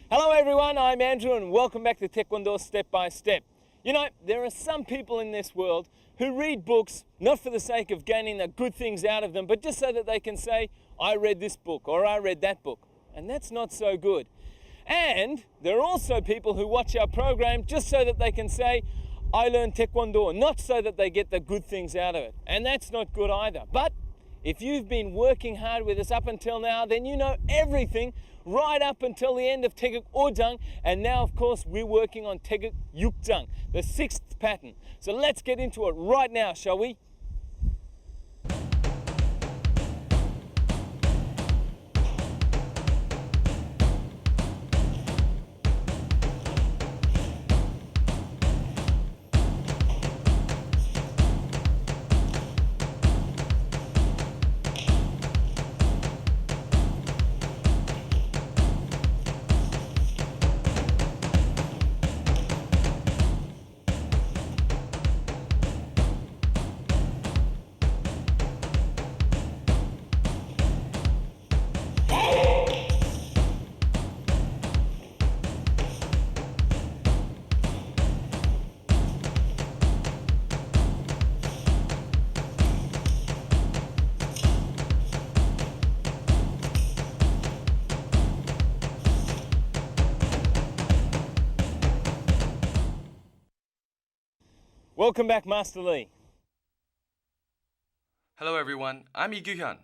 Hello everyone, I'm Andrew and welcome back to Taekwondo Step by Step. You know, there are some people in this world who read books not for the sake of gaining the good things out of them, but just so that they can say, I read this book or I read that book. And that's not so good. And there are also people who watch our program just so that they can say, I learned Taekwondo, not so that they get the good things out of it. And that's not good either. But if you've been working hard with us up until now, then you know everything right up until the end of Taegeuk Ojang, and now of course we're working on Taegeuk Yukjang, the 6th pattern. So let's get into it right now, shall we? Welcome back, Master Lee. Hello everyone, I'm Lee Gyuhyun.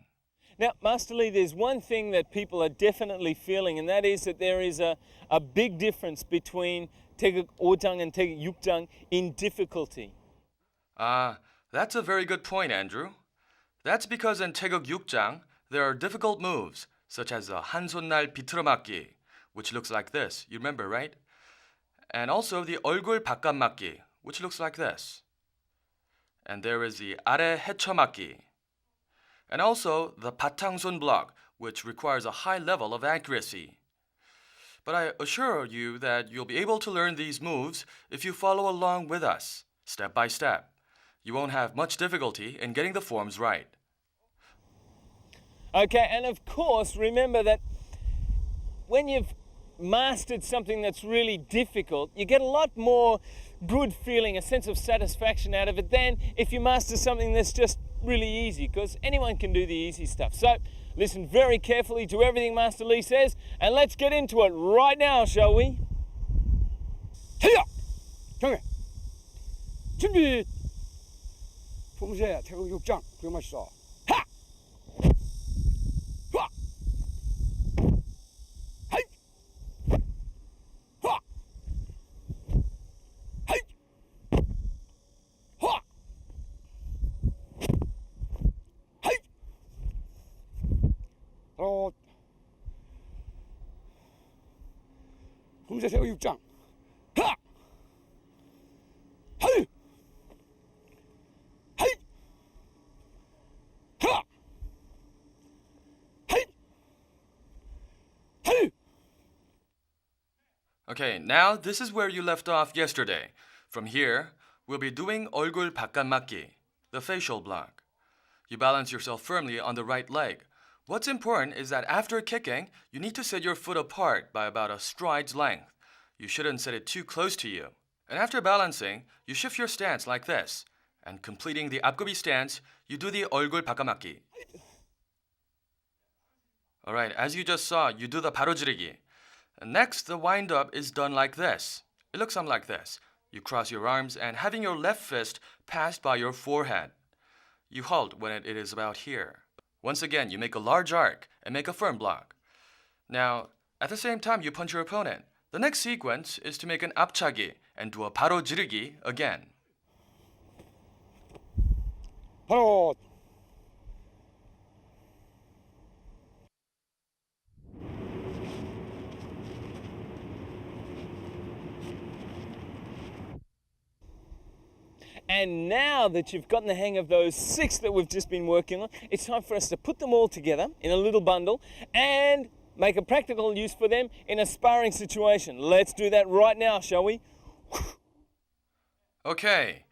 Now, Master Lee, there's one thing that people are definitely feeling, and that is that there is a big difference between Taegeuk Ojang and Taegeuk Yukjang in difficulty. That's a very good point, Andrew. That's because in Taegeuk Yukjang, there are difficult moves, such as the 한손날 비틀어맞기, which looks like this, you remember, right? And also the 얼굴막기, which looks like this. And there is the 아래 헤쳐맞기. And also the 바탕손 block, which requires a high level of accuracy. But I assure you that you'll be able to learn these moves if you follow along with us, step by step. You won't have much difficulty in getting the forms right. Okay, and of course, remember that when you've mastered something that's really difficult, you get a lot more good feeling, a sense of satisfaction out of it than if you master something that's just really easy, because anyone can do the easy stuff. So listen very carefully to everything Master Lee says, and let's get into it right now, shall we? 태격! 경례! 준비! 품새 태국 육장 구경하시오. 하! 화! 하이! 화! 하이! 화! 하이! 바로 품새 태국 육장. 하! 하이! 하이! 하! 하이! 하이! Okay, now this is where you left off yesterday. From here, we'll be doing 얼굴 bakkat-makki, the facial block. You balance yourself firmly on the right leg. What's important is that after kicking, you need to set your foot apart by about a stride's length. You shouldn't set it too close to you. And after balancing, you shift your stance like this. And completing the 앞굽이 stance, you do the 얼굴 bakkat-makki. Alright, as you just saw, you do the baro-jireugi. Next, the wind-up is done like this. It looks something like this. You cross your arms and having your left fist passed by your forehead. You halt when it is about here. Once again, you make a large arc and make a firm block. Now, at the same time, you punch your opponent. The next sequence is to make an 앞차기 and do a baro-jireugi again. 바로 And now that you've gotten the hang of those 6 that we've just been working on, it's time for us to put them all together in a little bundle and make a practical use for them in a sparring situation. Let's do that right now, shall we? Okay,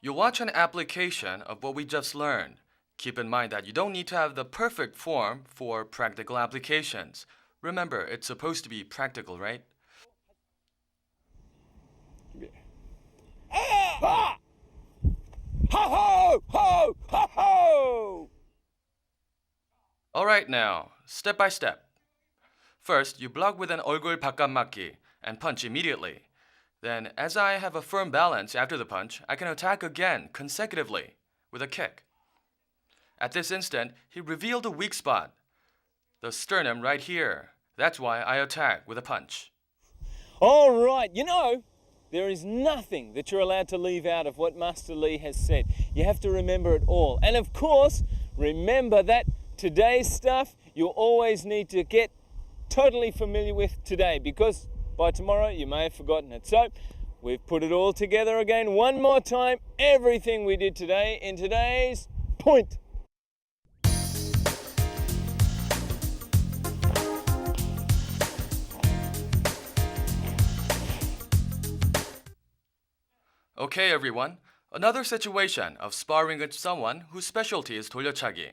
you'll watch an application of what we just learned. Keep in mind that you don't need to have the perfect form for practical applications. Remember, it's supposed to be practical, right? ho, ho, ho, ho. All right now, step by step. First, you block with an 얼굴 bakkat-makki and punch immediately. Then, as I have a firm balance after the punch, I can attack again consecutively with a kick. At this instant, he revealed a weak spot, the sternum right here. That's why I attack with a punch. All right, you know, there is nothing that you're allowed to leave out of what Master Lee has said. You have to remember it all. And of course, remember that today's stuff you'll always need to get totally familiar with today, because by tomorrow you may have forgotten it. So we've put it all together again one more time, everything we did today in today's point. Okay, everyone. Another situation of sparring with someone whose specialty is 돌려차기.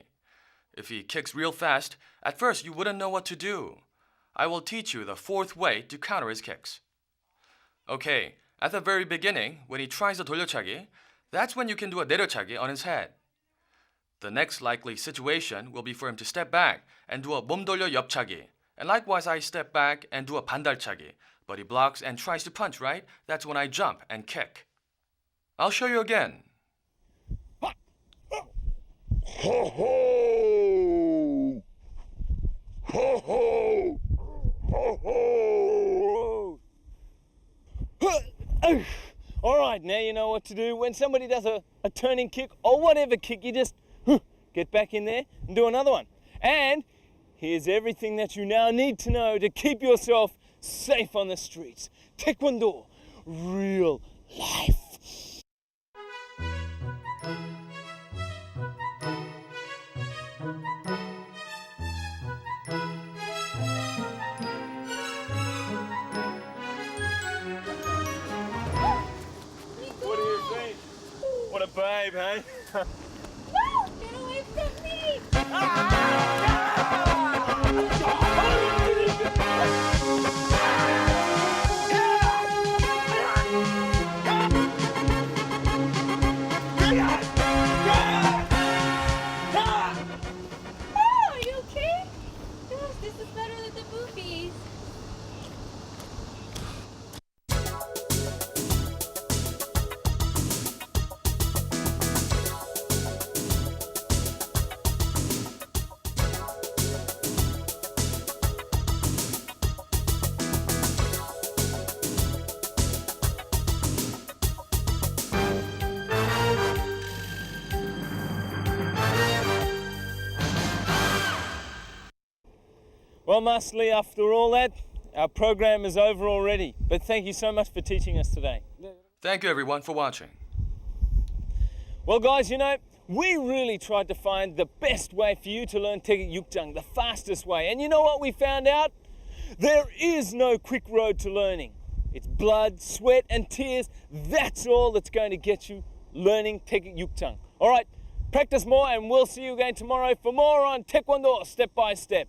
If he kicks real fast, at first you wouldn't know what to do. I will teach you the fourth way to counter his kicks. Okay, at the very beginning, when he tries a 돌려차기, that's when you can do a 내려차기 on his head. The next likely situation will be for him to step back and do a 몸돌려 옆차기. And likewise, I step back and do a 반달차기. But he blocks and tries to punch, right? That's when I jump and kick. I'll show you again. Ho, ho. Ho, ho. Ho, ho. All right, now you know what to do. When somebody does a turning kick or whatever kick, you just get back in there and do another one. And here's everything that you now need to know to keep yourself safe on the streets. Taekwondo, real life. What do you think? What a babe, hey? No! Get away from me! Oh, are you okay? Gosh, this is better than the movies. Well, Master Lee, after all that, our program is over already. But thank you so much for teaching us today. Thank you, everyone, for watching. Well, guys, you know, we really tried to find the best way for you to learn Taegeuk, the fastest way. And you know what we found out? There is no quick road to learning. It's blood, sweat, and tears. That's all that's going to get you learning Taegeuk. All right, practice more, and we'll see you again tomorrow for more on Taekwondo Step by Step.